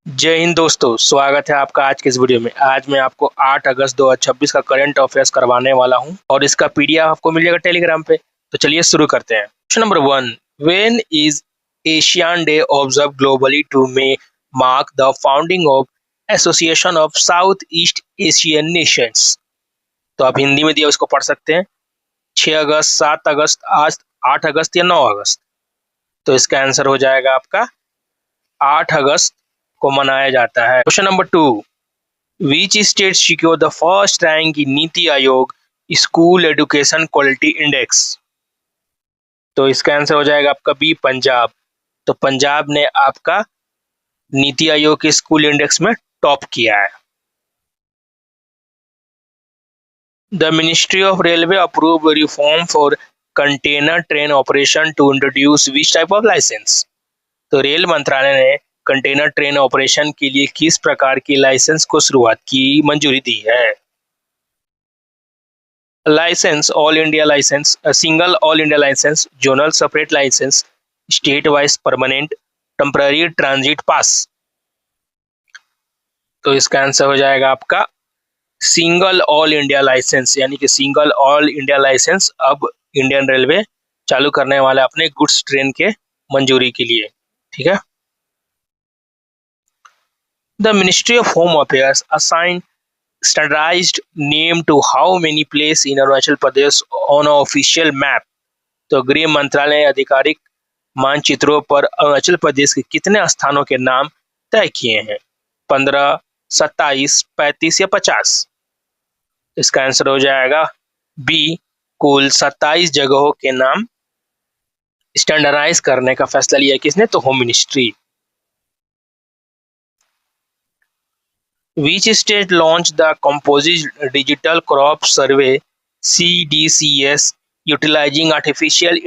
जय हिंद दोस्तों, स्वागत है आपका आज के इस वीडियो में। आज मैं आपको 8 अगस्त 2026 का करंट अफेयर्स करवाने वाला हूं और इसका पीडीएफ आपको मिल जाएगा टेलीग्राम पे। तो चलिए शुरू करते हैं। Question number 1, when is ASEAN day observe globally to may mark the founding of association of South East Asian nations. तो आप हिंदी में दिया उसको पढ़ सकते हैं। 6 अगस्त, 7 अगस्त, आज 8 अगस्त या 9 अगस्त। तो इसका आंसर हो जाएगा आपका 8 अगस्त को मनाया जाता है। Question number 2, which state secure the first rank in NITI Aayog school education quality index. तो इसका आंसर हो जाएगा आपका बी, पंजाब। तो पंजाब ने आपका नीति आयोग के स्कूल इंडेक्स में टॉप किया है। The ministry of railway approve reform for container train operation to introduce which type of licence. तो रेल मंत्रालय ने कंटेनर ट्रेन ऑपरेशन के लिए किस प्रकार की लाइसेंस को शुरुआत की मंजूरी दी है। Licence, all India licence, single all India licence, zonal separate licence, state wise permanent, temporary transit pass. तो इसका आंसर हो जाएगा आपका सिंगल ऑल इंडिया लाइसेंस, यानी कि सिंगल ऑल इंडिया लाइसेंस अब इंडियन रेलवे चालू करने वाला अपने गुड्स ट्रेन के मंजूरी के लिए। ठीक है। The Ministry of Home Affairs assigned standardized name to how many places in Arunachal Pradesh on an official map। तो गृह मंत्रालय ने आधिकारिक मानचित्रों पर अरुणाचल प्रदेश के कितने स्थानों के नाम तय किए हैं? 15, 27, 35 या 50। इसका आंसर हो जाएगा बी, कुल 27 जगहों के नाम स्टैंडर्डाइज करने का फैसला लिया किसने? तो home ministry. Which state launched the Composite Digital Crop Survey (CDCS) utilizing artificial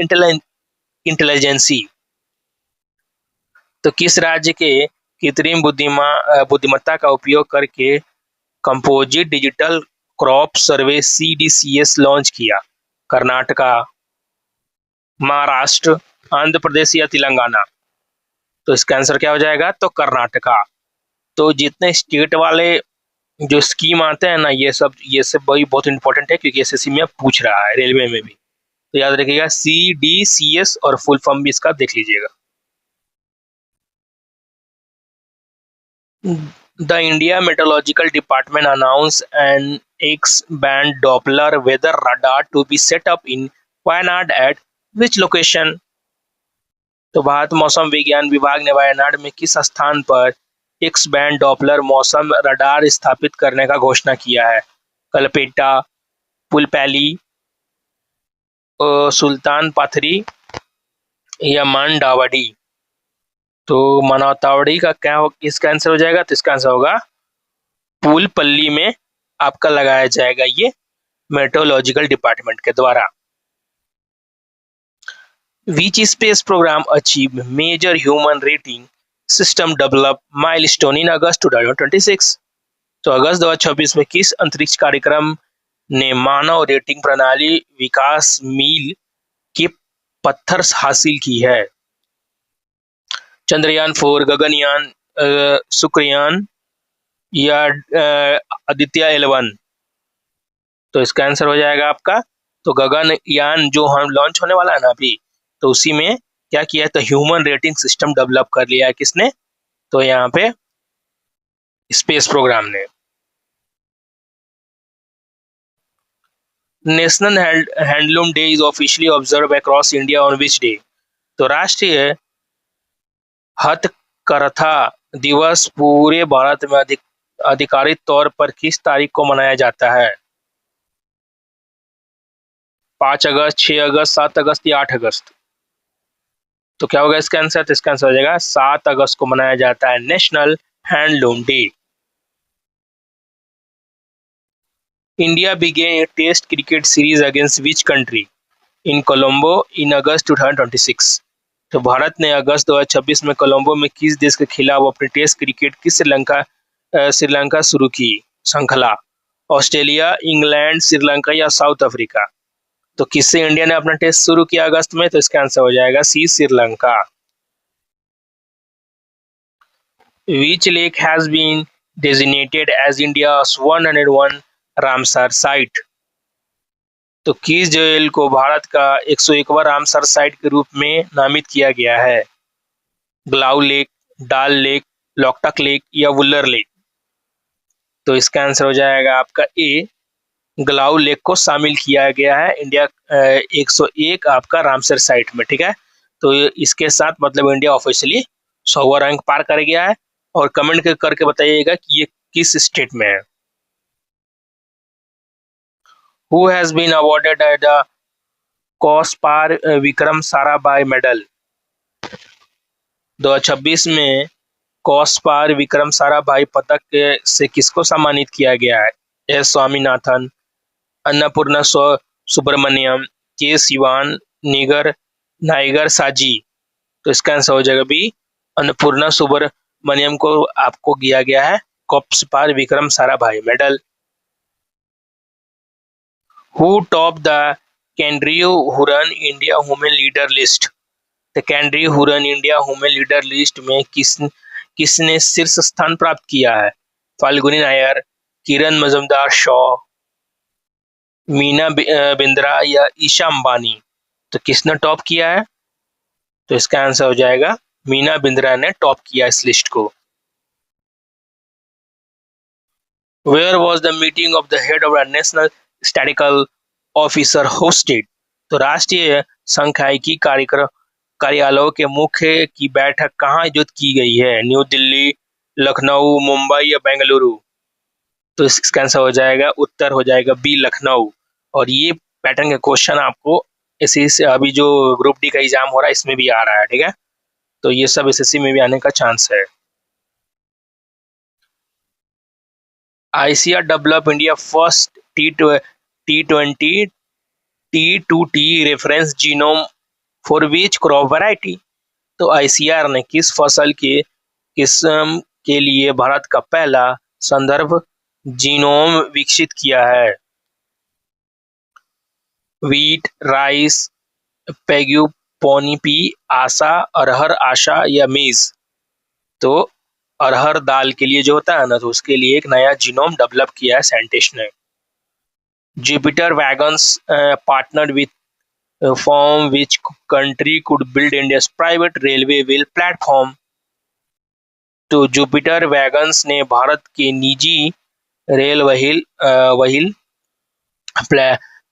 intelligence? तो किस राज्य के कृत्रिम बुद्धिमत्ता का उपयोग करके composite digital crop survey CDCS launch किया? कर्नाटका, महाराष्ट्र, आंध्र प्रदेश या तेलंगाना। तो इसका आंसर क्या हो जाएगा? तो कर्नाटका। तो जितने स्टेट वाले जो स्कीम आते हैं ना, ये सब वही बहुत इंपॉर्टेंट है, क्योंकि एसएससी में पूछ रहा है, रेलवे में भी। तो याद रखिएगा CDCS और फुल फॉर्म भी इसका देख लीजिएगा। The India meteorological department announce an X band Doppler weather radar to be set up in Wayanad at which location. तो भारत मौसम विज्ञान विभाग ने वायनाड में किस स्थान पर एक्स बैंड डॉपलर मौसम रडार स्थापित करने का घोषणा किया है? कलपेटा, पुलपैली, सुल्तान पाथरी या मांडावडी। तो मनातावड़ी का क्या हो, इसका आंसर हो जाएगा? तो इसका आंसर होगा पुलपल्ली में आपका लगाया जाएगा ये मेट्रोलॉजिकल डिपार्टमेंट के द्वारा। Which space program achieved major human rating system develop milestone in August 2026? तो अगस्त 2026 में किस अंतरिक्ष कार्यक्रम ने मानव रेटिंग प्रणाली विकास मील के पत्थर हासिल की है? चंद्रयान 4, गगनयान, शुक्रयान या आदित्य 11। तो इसका आंसर हो जाएगा आपका तो गगनयान जो हम लॉन्च होने वाला है ना अभी, तो उसी में क्या किया है? तो ह्यूमन रेटिंग सिस्टम डेवलप कर लिया है किसने? तो यहाँ पे स्पेस प्रोग्राम ने। National handloom day is officially observe across India on which day? तो राष्ट्रीय हथकरघा दिवस पूरे भारत में आधिकारिक तौर पर किस तारीख को मनाया जाता है? 5 अगस्त, 6 अगस्त, 7 अगस्त या 8 अगस्त। तो क्या होगा इसका आंसर? तो इसका आंसर हो जाएगा 7 अगस्त को मनाया जाता है national handloom day. India begin a test cricket series against which country in Colombo in August 2026? तो भारत ने अगस्त 2026 में कोलंबो में किस देश के खिलाफ अपनी टेस्ट क्रिकेट की श्रीलंका शुरू की श्रृंखला? ऑस्ट्रेलिया, इंग्लैंड, श्रीलंका या साउथ अफ्रीका। तो किससे इंडिया ने अपना टेस्ट शुरू किया अगस्त में? तो इसका आंसर हो जाएगा C, Sri Lanka. Which lake has been designated as India's 101 Ramsar site? तो किस झील को भारत का 101वां रामसर साइट के रूप में नामित किया गया है? ग्लाउ लेक, डाल लेक, लोकटक लेक या वुल्लर लेक? तो इसका आंसर हो जाएगा आपका ए, ग्लाउ लेक को शामिल किया गया है इंडिया 101 आपका रामसर साइट में। ठीक है, तो इसके साथ मतलब इंडिया ऑफिशियली 100वां रैंक पार कर गया है। और कमेंट करके बताइएगा कि ये किस स्टेट में है। Who has been awarded the COSPAR Vikram Sarabhai medal? 2026 में कॉस्पार विक्रम साराभाई पदक से किसको सम्मानित किया गया है? एस स्वामीनाथन, अन्नपूर्णा सुब्रमण्यम, के सिवान, नाइगर साजी? तो इसका आंसर हो जाएगा बी, अन्नपूर्णा सुब्रमण्यम को आपको दिया गया है COSPAR Vikram Sarabhai medal. Who topped the Kendriyo Huron India Women Leader List? The Kendriyo Huron India Women Leader List में किसने शीर्ष स्थान प्राप्त किया है? फाल्गुनी नायर, किरण मजूमदार शॉ, मीना बिंद्रा या ईशा अंबानी? तो किसने टॉप किया है? तो इसका आंसर हो जाएगा मीना बिंद्रा ने टॉप किया इस लिस्ट को। Where was the meeting of the head of the National Statistical Officer hosted? तो राष्ट्रीय सांख्यिकी कार्यालयों के मुख्य की बैठक कहाँ आयोजित की गई है? न्यू दिल्ली, लखनऊ, मुंबई या बेंगलुरु? तो इसका आंसर हो जाएगा, उत्तर हो जाएगा बी, लखनऊ। और ये पैटर्न के क्वेश्चन आपको इसी से अभी जो ग्रुप डी का एग्जाम हो रहा है इसमें भी आ रहा है। ठीक है, तो ये सब एसएससी में भी आने का चांस है। ICAR developed India first T20 T2T reference genome for which crop variety? तो ICAR ने किस फसल के किस्म के लिए भारत का पहला संदर्भ जीनोम विकसित किया है? वीट, राइस, पेग्यू, पोनीपी, आशा, अरहर आशा या मेज? तो अरहर दाल के लिए जो होता है ना, तो उसके लिए एक नया जीनोम डेवलप किया है साइंटिस्ट ने। Jupiter wagons partnered with form which country could build India's private railway wheel platform? तो जुपिटर वैगन्स ने भारत के निजी रेल व्हील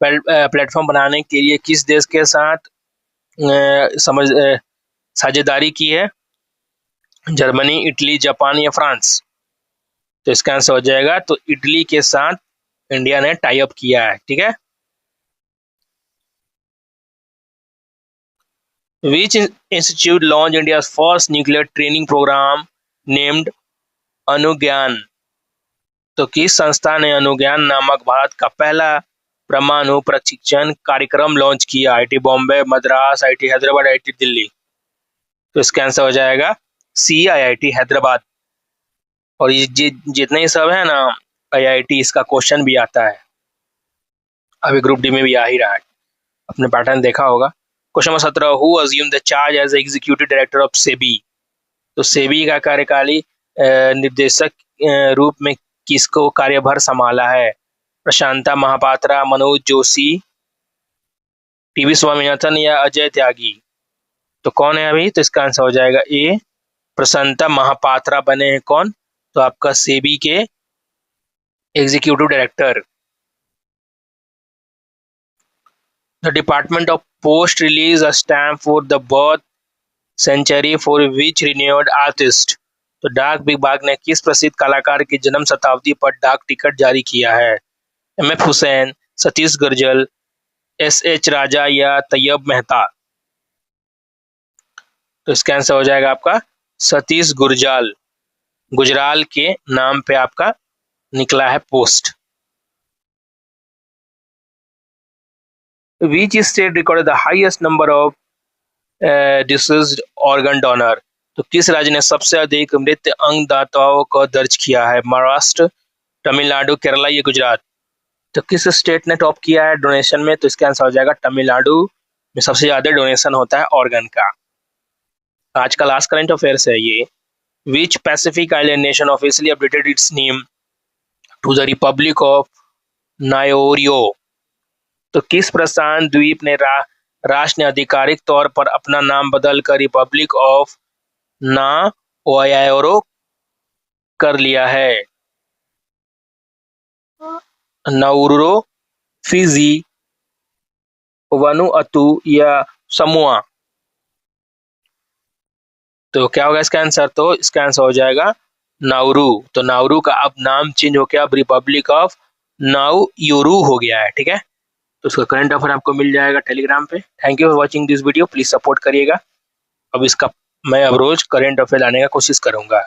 प्लेटफॉर्म बनाने के लिए किस देश के साथ साझेदारी की है? जर्मनी, इटली, जापान या फ्रांस? तो इसका आंसर हो जाएगा तो इटली के साथ इंडिया ने टाई अप किया है। ठीक है, which institute launch India first nuclear training programme named Anugyan? तो किस संस्था ने अनुज्ञान नामक भारत का पहला परमाणु प्रशिक्षण कार्यक्रम लॉन्च किया? IT Bombay, Madras, IT Hyderabad, IT Delhi? तो इसका आंसर हो जाएगा सी, IIT हैदराबाद। और ये जितने ही सब है ना IIT, इसका क्वेश्चन भी आता है, अभी ग्रुप डी में भी आ ही रहा है, अपने पैटर्न देखा होगा। Question number 17, who assume the charge as executive director of SEBI? तो सेबी का कार्यकारी निर्देशक रूप में किसको कार्यभार संभाला है? प्रशांता महापात्रा, मनोज जोशी, टीवी स्वामीनाथन या अजय त्यागी? तो कौन है अभी? तो इसका आंसर हो जाएगा ए, प्रशांता महापात्रा बने हैं कौन? तो आपका सेबी के executive director. The Department of Post released a stamp for the birth century for which renowned artist? तो डाक विभाग ने किस प्रसिद्ध कलाकार की जन्म शताब्दी पर डाक टिकट जारी किया है? MF हुसैन, सतीश गुर्जर, SH राजा या तैयब मेहता? तो इसका आंसर हो जाएगा आपका सतीश गुजराल के नाम पे आपका निकला है post. Which state recorded the highest number of deceased organ donor? तो किस राज्य ने सबसे अधिक मृत अंग दाताओं को दर्ज किया है? महाराष्ट्र, तमिलनाडु, केरला या गुजरात? तो किस स्टेट ने टॉप किया है डोनेशन में? तो इसका आंसर हो जाएगा तमिलनाडु में सबसे ज्यादा डोनेशन होता है ऑर्गन का। आज का लास्ट करंट अफेयर्स है ये। Which Pacific island nation officially updated its name to the Republic of Naoero. तो किस प्रशांत द्वीप ने राष्ट्र ने आधिकारिक तौर पर अपना नाम बदलकर रिपब्लिक ऑफ नाओयारो कर लिया है? नाउरू, फिजी, वनुअतु या समोआ? तो क्या होगा इसका आंसर? तो इसका आंसर हो जाएगा नाउरू। तो नाउरू का अब नाम चेंज होकर अब रिपब्लिक ऑफ नाउयोरू हो गया है। ठीक है, तो उसका करंट अफेयर आपको मिल जाएगा टेलीग्राम पे। Thank you for watching this video, please support करिएगा। अब इसका मैं अब रोज करंट अफेयर लाने का कोशिश करूंगा।